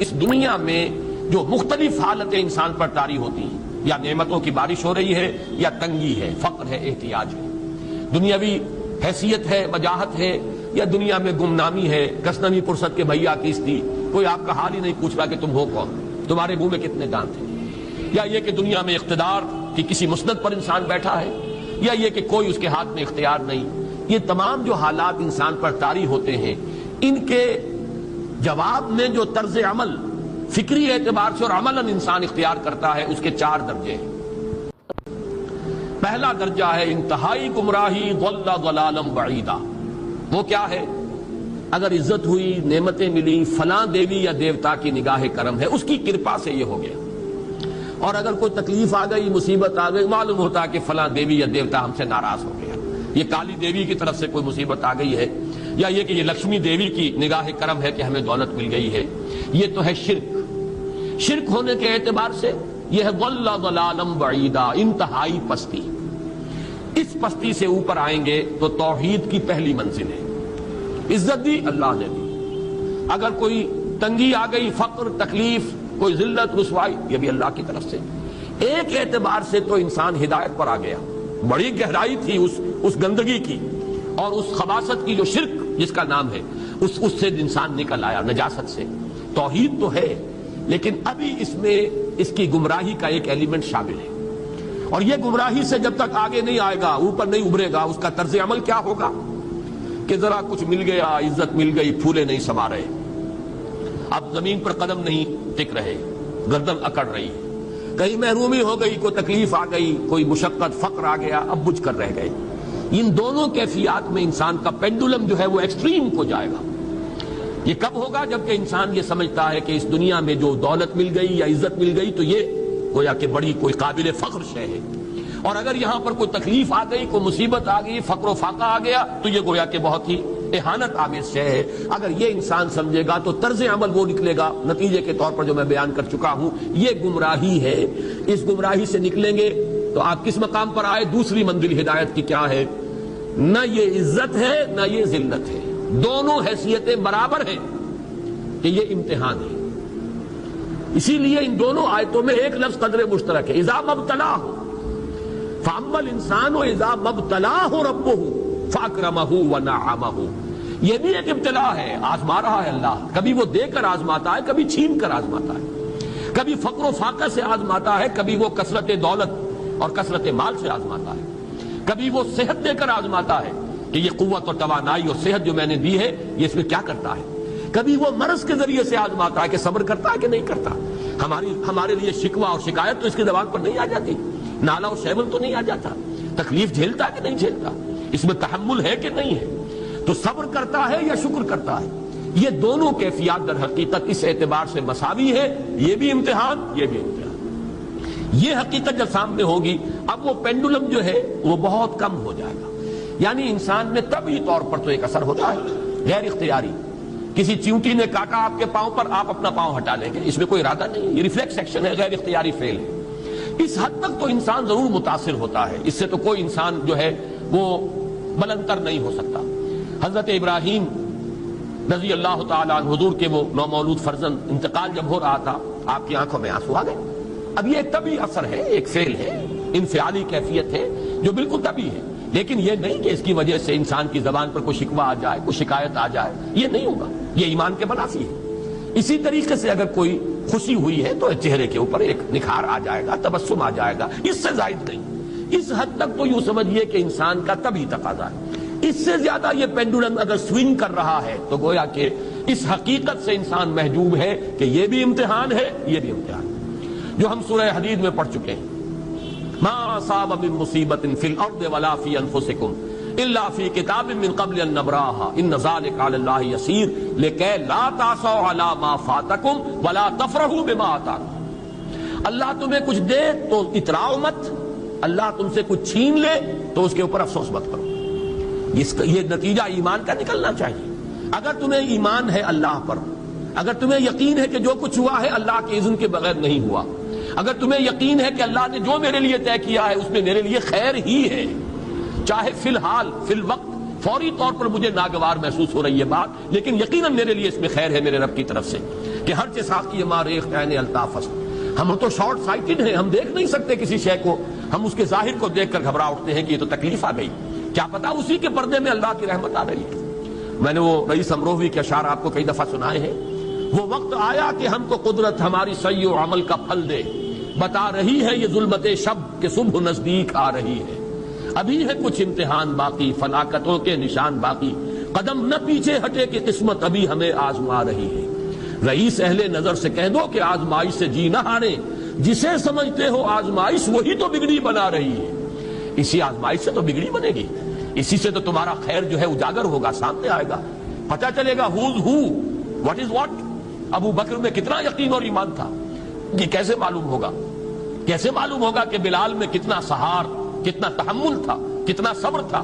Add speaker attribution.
Speaker 1: اس دنیا میں جو مختلف حالتیں انسان پر طاری ہوتی ہیں، یا نعمتوں کی بارش ہو رہی ہے، یا تنگی ہے، فقر ہے، احتیاج ہے، دنیاوی حیثیت ہے، وجاہت ہے، یا دنیا میں گمنامی ہے، کسنوی پرست کے بھیا کیس تھی، کوئی آپ کا حال ہی نہیں پوچھ رہا کہ تم ہو کون، تمہارے منہ میں کتنے دانت ہیں، یا یہ کہ دنیا میں اقتدار کی کسی مسند پر انسان بیٹھا ہے، یا یہ کہ کوئی اس کے ہاتھ میں اختیار نہیں. یہ تمام جو حالات انسان پر طاری ہوتے ہیں، ان کے جواب میں جو طرز عمل فکری اعتبار سے اور عملاً انسان اختیار کرتا ہے، اس کے 4 درجے ہیں. پہلا درجہ ہے انتہائی گمراہی، ضل ضلالا بعیدا. وہ کیا ہے؟ اگر عزت ہوئی، نعمتیں ملی، فلاں دیوی یا دیوتا کی نگاہ کرم ہے، اس کی کرپا سے یہ ہو گیا. اور اگر کوئی تکلیف آ گئی، مصیبت آ گئی، معلوم ہوتا ہے کہ فلاں دیوی یا دیوتا ہم سے ناراض ہو گیا، یہ کالی دیوی کی طرف سے کوئی مصیبت آ گئی ہے، یا یہ کہ یہ لکشمی دیوی کی نگاہ کرم ہے کہ ہمیں دولت مل گئی ہے. یہ تو ہے شرک. شرک ہونے کے اعتبار سے یہ ہے ضل ضلالا بعیدا، انتہائی پستی. اس پستی سے اوپر آئیں گے تو توحید کی پہلی منزل ہے. عزت دی اللہ نے دی، اگر کوئی تنگی آ گئی، فقر، تکلیف، کوئی ذلت، رسوائی، یہ بھی اللہ کی طرف سے. ایک اعتبار سے تو انسان ہدایت پر آ گیا. بڑی گہرائی تھی اس گندگی کی اور اس خباثت کی جو شرک جس کا نام ہے، اس سے انسان نکل آیا، نجاست سے. توحید تو ہے، لیکن ابھی اس میں اس کی گمراہی کا ایک ایلیمنٹ شامل ہے. اور یہ گمراہی سے جب تک آگے نہیں آئے گا، اوپر نہیں ابھرے گا، اس کا طرز عمل کیا ہوگا کہ ذرا کچھ مل گیا، عزت مل گئی، پھولے نہیں سما رہے، اب زمین پر قدم نہیں ٹک رہے، گردن اکڑ رہی، کہیں محرومی ہو گئی، کوئی تکلیف آ گئی، کوئی مشقت، فقر آ گیا، اب بجھ کر رہ گئے. ان دونوں کیفیات میں انسان کا پینڈولم جو ہے وہ ایکسٹریم کو جائے گا. یہ کب ہوگا؟ جبکہ انسان یہ سمجھتا ہے کہ اس دنیا میں جو دولت مل گئی یا عزت مل گئی تو یہ گویا کہ بڑی کوئی قابل فخر شے ہے، اور اگر یہاں پر کوئی تکلیف آ گئی، کوئی مصیبت آ گئی، فقر و فاقہ آ گیا تو یہ گویا کہ بہت ہی اہانت آمیز شے ہے. اگر یہ انسان سمجھے گا تو طرز عمل وہ نکلے گا نتیجے کے طور پر جو میں بیان کر چکا ہوں. یہ گمراہی ہے. اس گمراہی سے نکلیں گے تو آپ کس مقام پر آئے؟ دوسری منزل ہدایت کی کیا ہے؟ نہ یہ عزت ہے نہ یہ ذلت ہے، دونوں حیثیتیں برابر ہیں کہ یہ امتحان ہے. اسی لیے ان دونوں آیتوں میں ایک لفظ قدر مشترک ہے، اذا مبتلاہ فاما الانسان اذا مبتلاہ ربہ فاکرمہ ونعمہ. یہ بھی ایک ابتلا ہے، آزما رہا ہے اللہ. کبھی وہ دے کر آزماتا ہے، کبھی چھین کر آزماتا ہے، کبھی فقر و فاقہ سے آزماتا ہے، کبھی وہ کثرت دولت اور کثرت مال سے آزماتا ہے، کبھی وہ صحت دے کر آزماتا ہے کہ یہ قوت اور توانائی اور صحت جو میں نے دی ہے یہ اس میں کیا کرتا ہے، کبھی وہ مرض کے ذریعے سے آزماتا ہے کہ صبر کرتا ہے کہ نہیں کرتا. ہمارے لیے شکوہ اور شکایت تو اس کی زبان پر نہیں آ جاتی، نالا اور شیون تو نہیں آ جاتا، تکلیف جھیلتا ہے کہ نہیں جھیلتا، اس میں تحمل ہے کہ نہیں ہے، تو صبر کرتا ہے یا شکر کرتا ہے. یہ دونوں کیفیات در حقیقت اس اعتبار سے مساوی ہے. یہ بھی امتحان، یہ بھی امتحان. یہ حقیقت جب سامنے ہوگی اب وہ پینڈولم جو ہے وہ بہت کم ہو جائے گا. یعنی انسان میں طبعی طور پر تو ایک اثر ہوتا ہے غیر اختیاری. کسی چیونٹی نے کاٹا آپ کے پاؤں پر، آپ اپنا پاؤں ہٹا لیں گے، اس میں کوئی ارادہ نہیں، یہ ریفلیکس ایکشن ہے، غیر اختیاری فعل ہے. اس حد تک تو انسان ضرور متاثر ہوتا ہے، اس سے تو کوئی انسان جو ہے وہ بلندتر نہیں ہو سکتا. حضرت ابراہیم رضی اللہ تعالیٰ عنہ، حضور کے وہ نومولود فرزند، انتقال جب ہو رہا تھا آپ کی آنکھوں میں آنسو آ گئے. اب یہ ایک طبعی اثر ہے، ایک فعل ہے، انفعالی کیفیت ہے جو بالکل طبعی ہے، لیکن یہ نہیں کہ اس کی وجہ سے انسان کی زبان پر کوئی شکوہ آ جائے، کوئی شکایت آ جائے، یہ نہیں ہوگا. یہ ایمان کے منافی ہے. اسی طریقے سے اگر کوئی خوشی ہوئی ہے تو چہرے کے اوپر ایک نکھار آ جائے گا، تبسم آ جائے گا، اس سے زائد نہیں. اس حد تک تو یوں سمجھیے کہ انسان کا طبعی تقاضا ہے. اس سے زیادہ یہ پینڈولم اگر سوئنگ کر رہا ہے تو گویا کہ اس حقیقت سے انسان محجوب ہے کہ یہ بھی امتحان ہے، یہ بھی امتحان ہے. جو ہم سورہ حدید میں پڑھ چکے ہیں، ما اصاب من مصیبت فی الارض ولا فی انفسکم الا فی کتاب من قبل ان نبراها ان ذلک علی اللہ یسیر لکی لا تعصوا علی ما فاتکم ولا تفرحوا بما آتاکم. اللہ تمہیں کچھ دے تو اتراؤ مت، اللہ تم سے کچھ چھین لے تو اس کے اوپر افسوس مت کرو. یہ نتیجہ ایمان کا نکلنا چاہیے. اگر تمہیں ایمان ہے اللہ پر، اگر تمہیں یقین ہے کہ جو کچھ ہوا ہے اللہ کے اذن کے بغیر نہیں ہوا، اگر تمہیں یقین ہے کہ اللہ نے جو میرے لیے طے کیا ہے اس میں میرے لیے خیر ہی ہے، چاہے فی الحال فی الوقت فوری طور پر مجھے ناگوار محسوس ہو رہی ہے بات، لیکن یقیناً میرے لیے اس میں خیر ہے میرے رب کی طرف سے کہ ہر چیز ساقی ما ریخت عین الطاف است. ہم تو شارٹ سائٹڈ ہیں، ہم دیکھ نہیں سکتے کسی شے کو، ہم اس کے ظاہر کو دیکھ کر گھبرا اٹھتے ہیں کہ یہ تو تکلیف آ گئی، کیا پتا اسی کے پردے میں اللہ کی رحمت آ رہی ہے. میں نے وہ رئیس امروہوی کے اشعار آپ کو کئی دفعہ سنائے ہیں. وہ وقت آیا کہ ہم کو قدرت ہماری سعی و عمل کا پھل دے، بتا رہی ہے یہ ظلمت شب کہ صبح نزدیک آ رہی ہے. ابھی ہے کچھ امتحان باقی، فلاکتوں کے نشان باقی، قدم نہ پیچھے ہٹے کہ قسمت ابھی ہمیں آزما رہی ہے. رئیس اہل نظر سے کہہ دو کہ آزمائش سے جی نہ ہارے، جسے سمجھتے ہو آزمائش وہی تو بگڑی بنا رہی ہے. اسی آزمائش سے تو بگڑی بنے گی، اسی سے تو تمہارا خیر جو ہے اجاگر ہوگا، سامنے آئے گا، پتہ چلے گا who's who, what is what. ابو بکر میں کتنا یقین اور ایمان تھا، یہ کیسے معلوم ہوگا؟ کیسے معلوم ہوگا کہ بلال میں کتنا سہار، کتنا تحمل تھا، کتنا صبر تھا؟